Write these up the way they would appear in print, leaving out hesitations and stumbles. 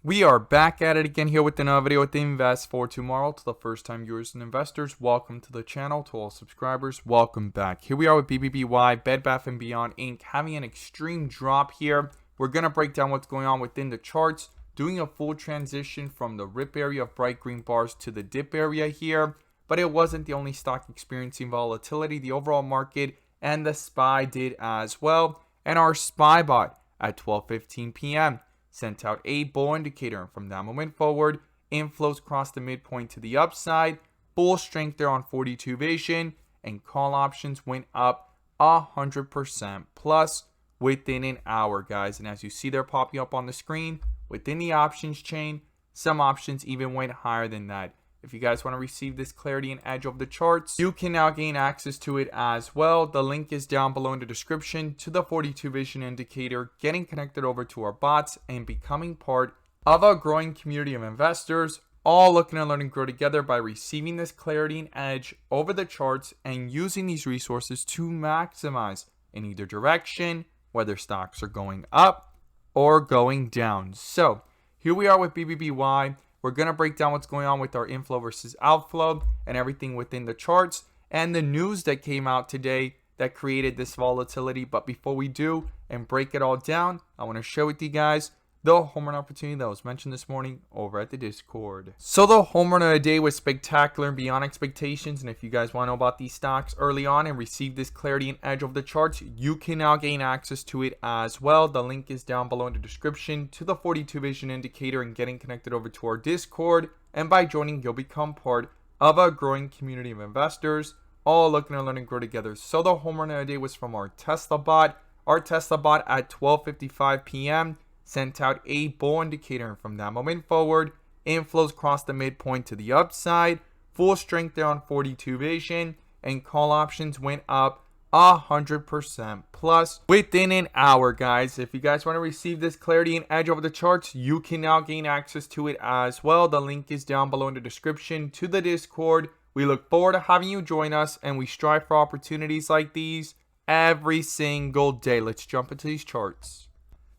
We are back at it again here with another video with Invest for Tomorrow. To the first time viewers and investors, welcome to the channel. To all subscribers, welcome back. Here we are with BBBY, Bed Bath & Beyond Inc. having an extreme drop here. We're going to break down what's going on within the charts, doing a full transition from the rip area of bright green bars to the dip area here. But it wasn't the only stock experiencing volatility. The overall market and the SPY did as well. And our SPY bot at 12:15 p.m. sent out a bull indicator, and from that moment forward, inflows crossed the midpoint to the upside, bull strength there on 42 vision, and call options went up 100% plus within an hour, guys. And as you see there popping up on the screen, within the options chain, some options even went higher than that. If you guys want to receive this clarity and edge of the charts, you can now gain access to it as well. The link is down below in the description to the 42 vision indicator, getting connected over to our bots and becoming part of a growing community of investors, all looking to learn and grow together by receiving this clarity and edge over the charts and using these resources to maximize in either direction, whether stocks are going up or going down. So here we are with BBBY. We're going to break down what's going on with our inflow versus outflow and everything within the charts and the news that came out today that created this volatility. But before we do and break it all down, I want to share with you guys the home run opportunity that was mentioned this morning over at the Discord. So the home run of the day was spectacular and beyond expectations. And if you guys want to know about these stocks early on and receive this clarity and edge of the charts, you can now gain access to it as well. The link is down below in the description to the 42 vision indicator and getting connected over to our Discord. And by joining, you'll become part of a growing community of investors, all looking to learn and grow together. So the home run of the day was from our Tesla bot. Our Tesla bot at 12:55 p.m. sent out a bull indicator, and from that moment forward, inflows crossed the midpoint to the upside, full strength there on 42 vision, and call options went up 100% plus within an hour, guys. If you guys want to receive this clarity and edge over the charts, you can now gain access to it as well. The link is down below in the description to the Discord. We look forward to having you join us, and we strive for opportunities like these every single day. Let's jump into these charts.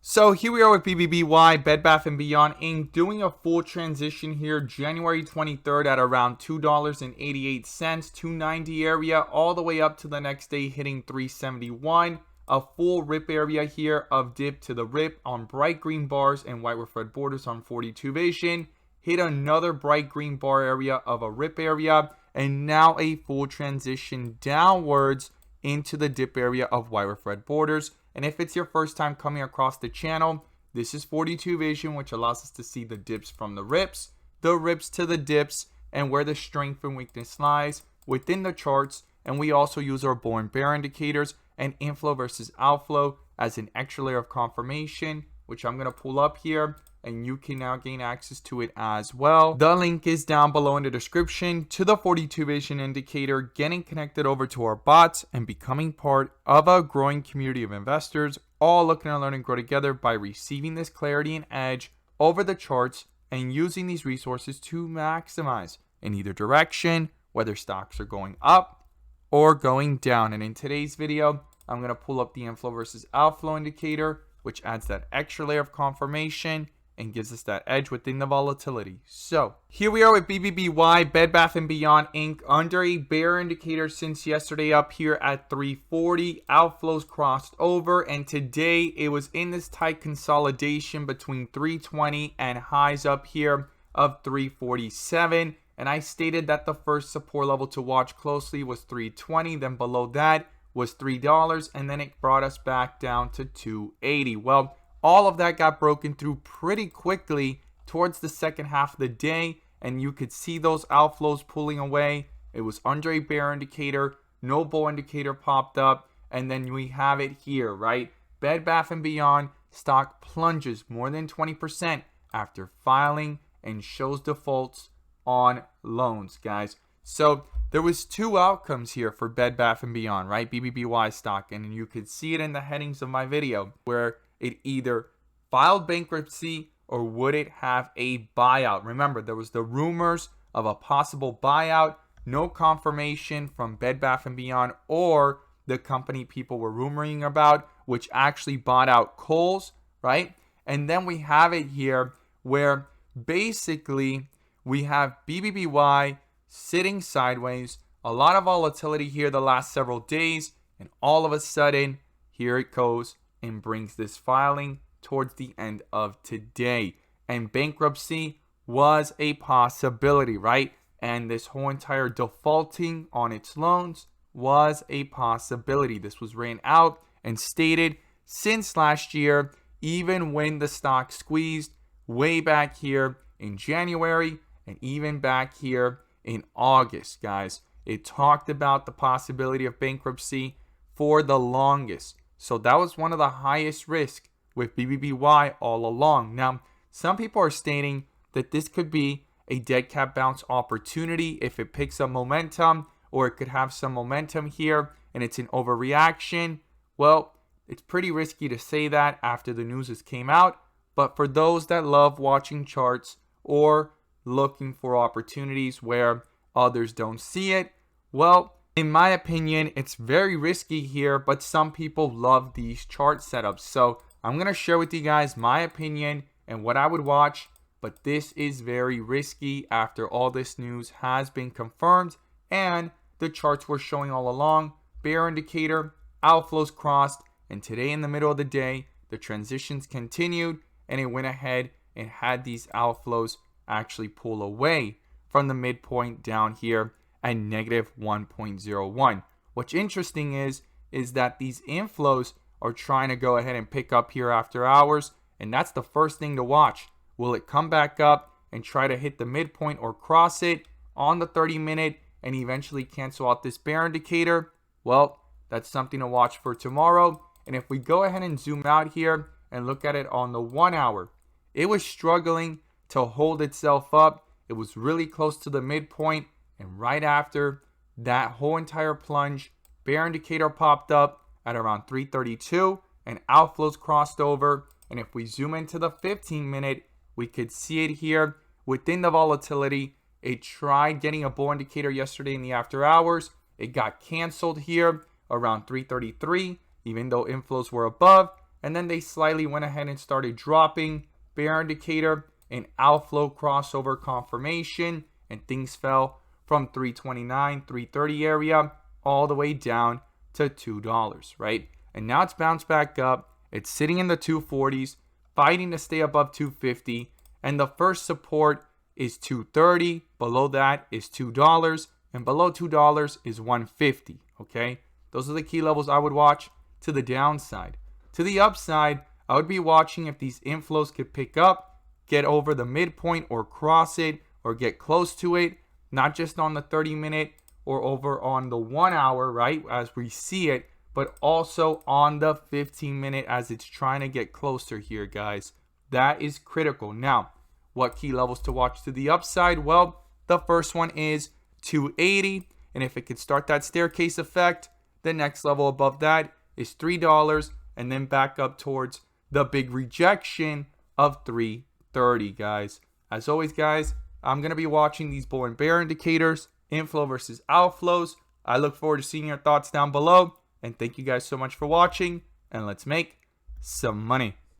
So here we are with BBBY, Bed Bath & Beyond Inc. doing a full transition here January 23rd at around $2.88, $2.90 area, all the way up to the next day hitting $3.71. A full rip area here of dip to the rip on bright green bars and white with red borders on 42 vision. Hit another bright green bar area of a rip area, and now a full transition downwards into the dip area of white with red borders. And if it's your first time coming across the channel, this is 42 vision, which allows us to see the dips from the rips to the dips, and where the strength and weakness lies within the charts. And we also use our bull and bear indicators and inflow versus outflow as an extra layer of confirmation, which I'm going to pull up here, and you can now gain access to it as well. The link is down below in the description to the 42 vision indicator, getting connected over to our bots and becoming part of a growing community of investors, all looking to learn and grow together by receiving this clarity and edge over the charts and using these resources to maximize in either direction, whether stocks are going up or going down. And in today's video, I'm going to pull up the inflow versus outflow indicator, which adds that extra layer of confirmation and gives us that edge within the volatility. So here we are with BBBY, Bed Bath & Beyond Inc. under a bear indicator since yesterday up here at 340. Outflows crossed over, and today it was in this tight consolidation between 320 and highs up here of 347. And I stated that the first support level to watch closely was 320. Then below that was $3, and then it brought us back down to 280. Well, all of that got broken through pretty quickly towards the second half of the day, and you could see those outflows pulling away. It was under a bear indicator, no bull indicator popped up, and then we have it here, right? Bed Bath & Beyond stock plunges more than 20% after filing and shows defaults on loans, guys. So there was two outcomes here for Bed Bath & Beyond, right? BBBY stock, and you could see it in the headings of my video where it either filed bankruptcy or would it have a buyout. Remember, there was the rumors of a possible buyout, no confirmation from Bed Bath & Beyond or the company people were rumoring about, which actually bought out Kohl's, right? And then we have it here where basically we have BBBY sitting sideways, a lot of volatility here the last several days, and all of a sudden, here it goes and brings this filing towards the end of today. And bankruptcy was a possibility, right? And this whole entire defaulting on its loans was a possibility. This was ran out and stated since last year, even when the stock squeezed way back here in January and even back here in August, guys. It talked about the possibility of bankruptcy for the longest. So that was one of the highest risks with BBBY all along. Now, some people are stating that this could be a dead cat bounce opportunity if it picks up momentum, or it could have some momentum here and it's an overreaction. Well, it's pretty risky to say that after the news came out, but for those that love watching charts or looking for opportunities where others don't see it, well, in my opinion, it's very risky here, but some people love these chart setups. So I'm going to share with you guys my opinion and what I would watch, but this is very risky after all this news has been confirmed and the charts were showing all along. Bear indicator, outflows crossed, and today in the middle of the day, the transitions continued and it went ahead and had these outflows actually pull away from the midpoint down here at negative 1.01. What's interesting is that these inflows are trying to go ahead and pick up here after hours, and that's the first thing to watch. Will it come back up and try to hit the midpoint or cross it on the 30-minute and eventually cancel out this bear indicator? Well, that's something to watch for tomorrow. And if we go ahead and zoom out here and look at it on the 1 hour, it was struggling to hold itself up. It was really close to the midpoint, and right after that whole entire plunge, bear indicator popped up at around 332 and outflows crossed over. And if we zoom into the 15-minute, we could see it here within the volatility. It tried getting a bull indicator yesterday in the after hours. It got canceled here around 333, even though inflows were above. And then they slightly went ahead and started dropping. Bear indicator and outflow crossover confirmation, and things fell from 329, 330 area all the way down to $2, right? And now it's bounced back up. It's sitting in the 240s, fighting to stay above 250, and the first support is 230. Below that is $2, and below $2 is 150. Okay, those are the key levels I would watch to the downside. To the upside, I would be watching if these inflows could pick up, get over the midpoint or cross it or get close to it, not just on the 30-minute or over on the 1 hour, right, as we see it, but also on the 15-minute as it's trying to get closer here, guys. That is critical. Now, what key levels to watch to the upside? Well, the first one is 280, and if it could start that staircase effect, the next level above that is $3, and then back up towards the big rejection of 330, guys. As always, guys, I'm going to be watching these bull and bear indicators, inflow versus outflows. I look forward to seeing your thoughts down below, and thank you guys so much for watching, and let's make some money.